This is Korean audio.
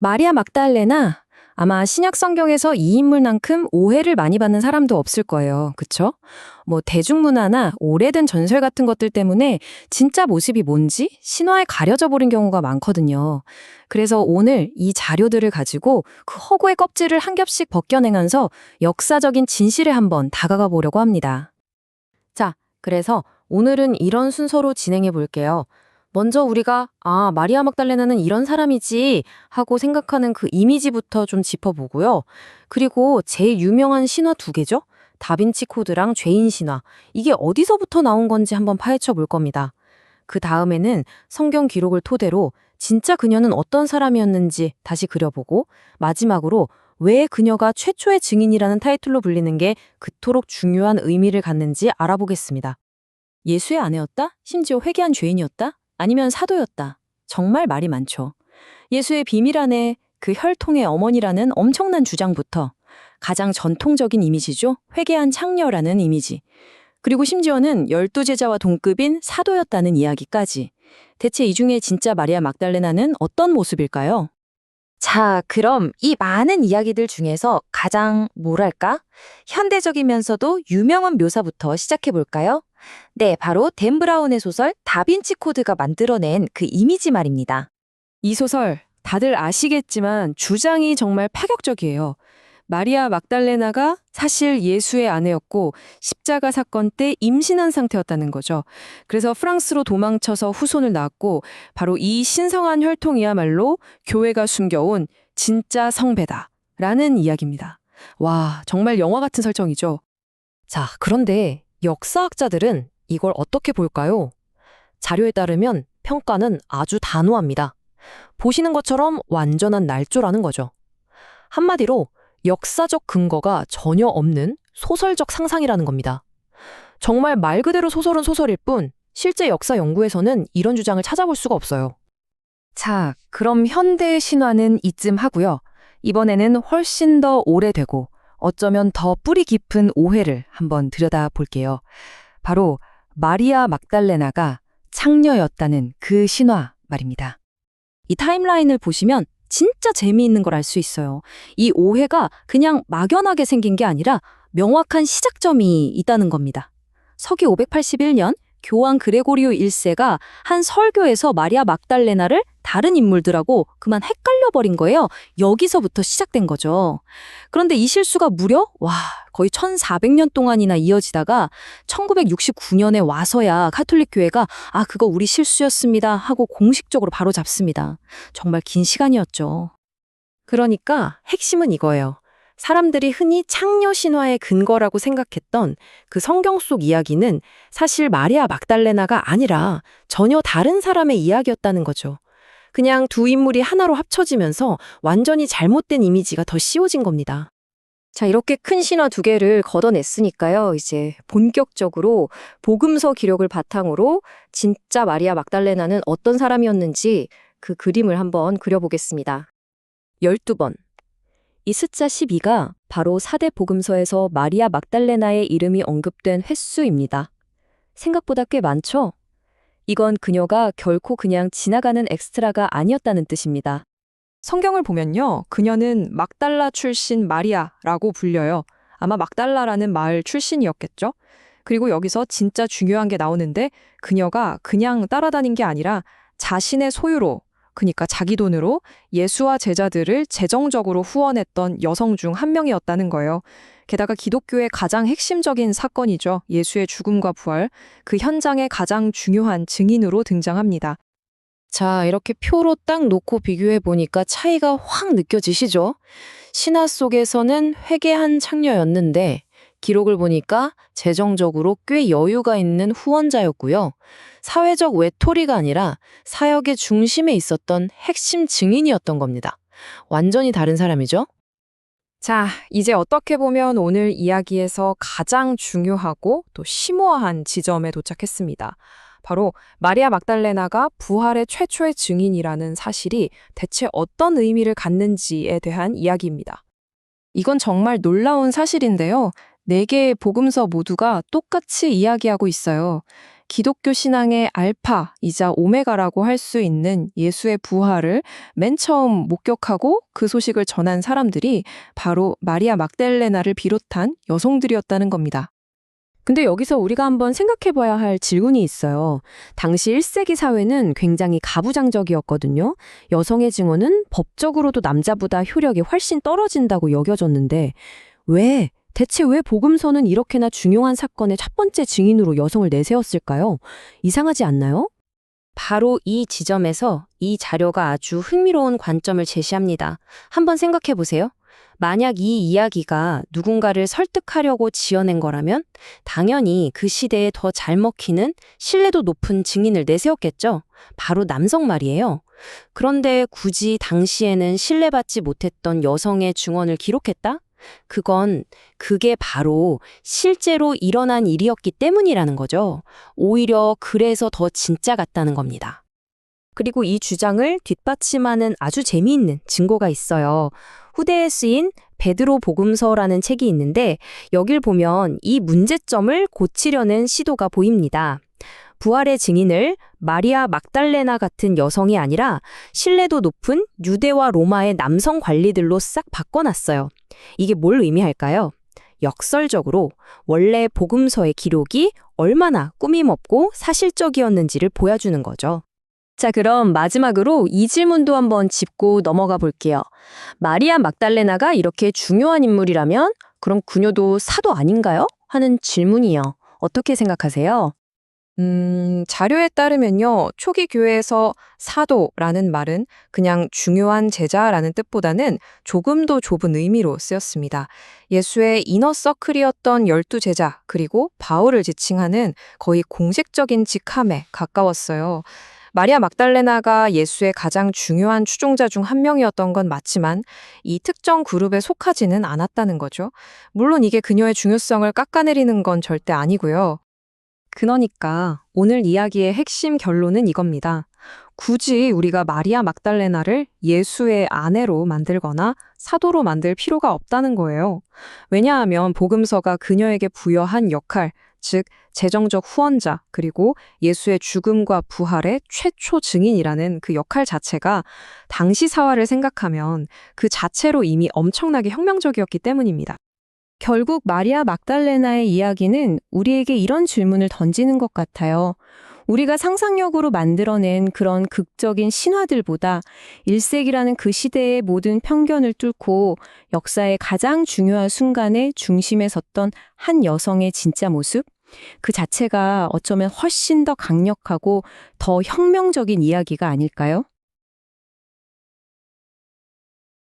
마리아 막달레나 아마 신약 성경에서 이 인물만큼 오해를 많이 받는 사람도 없을 거예요. 그쵸? 뭐 대중문화나 오래된 전설 같은 것들 때문에 진짜 모습이 뭔지 신화에 가려져 버린 경우가 많거든요. 그래서 오늘 이 자료들을 가지고 그 허구의 껍질을 한 겹씩 벗겨내면서 역사적인 진실에 한번 다가가 보려고 합니다. 자, 그래서 오늘은 이런 순서로 진행해 볼게요. 먼저 우리가 마리아 막달레나는 이런 사람이지 하고 생각하는 그 이미지부터 좀 짚어보고요. 그리고 제일 유명한 신화 두 개죠. 다빈치 코드랑 죄인 신화. 이게 어디서부터 나온 건지 한번 파헤쳐 볼 겁니다. 그 다음에는 성경 기록을 토대로 진짜 그녀는 어떤 사람이었는지 다시 그려보고 마지막으로 왜 그녀가 최초의 증인이라는 타이틀로 불리는 게 그토록 중요한 의미를 갖는지 알아보겠습니다. 예수의 아내였다? 심지어 회개한 죄인이었다? 아니면 사도였다? 정말 말이 많죠. 예수의 비밀 아내, 그 혈통의 어머니라는 엄청난 주장부터 가장 전통적인 이미지죠. 회개한 창녀라는 이미지. 그리고 심지어는 12제자와 동급인 사도였다는 이야기까지. 대체 이 중에 진짜 마리아 막달레나는 어떤 모습일까요? 자, 그럼 이 많은 이야기들 중에서 가장 뭐랄까? 현대적이면서도 유명한 묘사부터 시작해 볼까요? 네, 바로 댄 브라운의 소설 다빈치 코드가 만들어낸 그 이미지 말입니다. 이 소설 다들 아시겠지만 주장이 정말 파격적이에요. 마리아 막달레나가 사실 예수의 아내였고 십자가 사건 때 임신한 상태였다는 거죠. 그래서 프랑스로 도망쳐서 후손을 낳았고 바로 이 신성한 혈통이야말로 교회가 숨겨온 진짜 성배다라는 이야기입니다. 와, 정말 영화 같은 설정이죠. 자, 그런데 역사학자들은 이걸 어떻게 볼까요? 자료에 따르면 평가는 아주 단호합니다. 보시는 것처럼 완전한 날조라는 거죠. 한마디로 역사적 근거가 전혀 없는 소설적 상상이라는 겁니다. 정말 말 그대로 소설은 소설일 뿐 실제 역사 연구에서는 이런 주장을 찾아볼 수가 없어요. 자, 그럼 현대의 신화는 이쯤 하고요. 이번에는 훨씬 더 오래되고 어쩌면 더 뿌리 깊은 오해를 한번 들여다볼게요. 바로 마리아 막달레나가 창녀였다는 그 신화 말입니다. 이 타임라인을 보시면 진짜 재미있는 걸 알 수 있어요. 이 오해가 그냥 막연하게 생긴 게 아니라 명확한 시작점이 있다는 겁니다. 서기 581년 교황 그레고리오 1세가 한 설교에서 마리아 막달레나를 다른 인물들하고 그만 헷갈려버린 거예요. 여기서부터 시작된 거죠. 그런데 이 실수가 무려 거의 1400년 동안이나 이어지다가 1969년에 와서야 가톨릭 교회가 그거 우리 실수였습니다 하고 공식적으로 바로잡습니다. 정말 긴 시간이었죠. 그러니까 핵심은 이거예요. 사람들이 흔히 창녀 신화의 근거라고 생각했던 그 성경 속 이야기는 사실 마리아 막달레나가 아니라 전혀 다른 사람의 이야기였다는 거죠. 그냥 두 인물이 하나로 합쳐지면서 완전히 잘못된 이미지가 더 씌워진 겁니다. 자, 이렇게 큰 신화 두 개를 걷어냈으니까요. 이제 본격적으로 복음서 기록을 바탕으로 진짜 마리아 막달레나는 어떤 사람이었는지 그 그림을 한번 그려보겠습니다. 12번. 이 숫자 12가 바로 4대 복음서에서 마리아 막달레나의 이름이 언급된 횟수입니다. 생각보다 꽤 많죠? 이건 그녀가 결코 그냥 지나가는 엑스트라가 아니었다는 뜻입니다. 성경을 보면요, 그녀는 막달라 출신 마리아라고 불려요. 아마 막달라라는 마을 출신이었겠죠? 그리고 여기서 진짜 중요한 게 나오는데 그녀가 그냥 따라다닌 게 아니라 자신의 소유로, 그러니까 자기 돈으로 예수와 제자들을 재정적으로 후원했던 여성 중 한 명이었다는 거예요. 게다가 기독교의 가장 핵심적인 사건이죠. 예수의 죽음과 부활, 그 현장의 가장 중요한 증인으로 등장합니다. 자, 이렇게 표로 딱 놓고 비교해 보니까 차이가 확 느껴지시죠? 신화 속에서는 회개한 창녀였는데 기록을 보니까 재정적으로 꽤 여유가 있는 후원자였고요. 사회적 외톨이가 아니라 사역의 중심에 있었던 핵심 증인이었던 겁니다. 완전히 다른 사람이죠? 자, 이제 어떻게 보면 오늘 이야기에서 가장 중요하고 또 심오한 지점에 도착했습니다. 바로 마리아 막달레나가 부활의 최초의 증인이라는 사실이 대체 어떤 의미를 갖는지에 대한 이야기입니다. 이건 정말 놀라운 사실인데요. 4개의 복음서 모두가 똑같이 이야기하고 있어요. 기독교 신앙의 알파이자 오메가라고 할 수 있는 예수의 부활을 맨 처음 목격하고 그 소식을 전한 사람들이 바로 마리아 막달레나를 비롯한 여성들이었다는 겁니다. 근데 여기서 우리가 한번 생각해 봐야 할 질문이 있어요. 당시 1세기 사회는 굉장히 가부장적이었거든요. 여성의 증언은 법적으로도 남자보다 효력이 훨씬 떨어진다고 여겨졌는데 대체 왜 복음서는 이렇게나 중요한 사건의 첫 번째 증인으로 여성을 내세웠을까요? 이상하지 않나요? 바로 이 지점에서 이 자료가 아주 흥미로운 관점을 제시합니다. 한번 생각해 보세요. 만약 이 이야기가 누군가를 설득하려고 지어낸 거라면 당연히 그 시대에 더 잘 먹히는 신뢰도 높은 증인을 내세웠겠죠. 바로 남성 말이에요. 그런데 굳이 당시에는 신뢰받지 못했던 여성의 증언을 기록했다? 그게 바로 실제로 일어난 일이었기 때문이라는 거죠. 오히려 그래서 더 진짜 같다는 겁니다. 그리고 이 주장을 뒷받침하는 아주 재미있는 증거가 있어요. 후대에 쓰인 베드로 복음서라는 책이 있는데 여길 보면 이 문제점을 고치려는 시도가 보입니다. 부활의 증인을 마리아 막달레나 같은 여성이 아니라 신뢰도 높은 유대와 로마의 남성 관리들로 싹 바꿔놨어요. 이게 뭘 의미할까요? 역설적으로 원래 복음서의 기록이 얼마나 꾸밈없고 사실적이었는지를 보여주는 거죠. 자, 그럼 마지막으로 이 질문도 한번 짚고 넘어가 볼게요. 마리아 막달레나가 이렇게 중요한 인물이라면 그럼 그녀도 사도 아닌가요? 하는 질문이요. 어떻게 생각하세요? 자료에 따르면요, 초기 교회에서 사도라는 말은 그냥 중요한 제자라는 뜻보다는 조금 더 좁은 의미로 쓰였습니다. 예수의 이너서클이었던 12제자, 그리고 바울을 지칭하는 거의 공식적인 직함에 가까웠어요. 마리아 막달레나가 예수의 가장 중요한 추종자 중 한 명이었던 건 맞지만 이 특정 그룹에 속하지는 않았다는 거죠. 물론 이게 그녀의 중요성을 깎아내리는 건 절대 아니고요. 그러니까 오늘 이야기의 핵심 결론은 이겁니다. 굳이 우리가 마리아 막달레나를 예수의 아내로 만들거나 사도로 만들 필요가 없다는 거예요. 왜냐하면 복음서가 그녀에게 부여한 역할, 즉 재정적 후원자, 그리고 예수의 죽음과 부활의 최초 증인이라는 그 역할 자체가 당시 사화를 생각하면 그 자체로 이미 엄청나게 혁명적이었기 때문입니다. 결국 마리아 막달레나의 이야기는 우리에게 이런 질문을 던지는 것 같아요. 우리가 상상력으로 만들어낸 그런 극적인 신화들보다 1세기라는 그 시대의 모든 편견을 뚫고 역사의 가장 중요한 순간에 중심에 섰던 한 여성의 진짜 모습? 그 자체가 어쩌면 훨씬 더 강력하고 더 혁명적인 이야기가 아닐까요?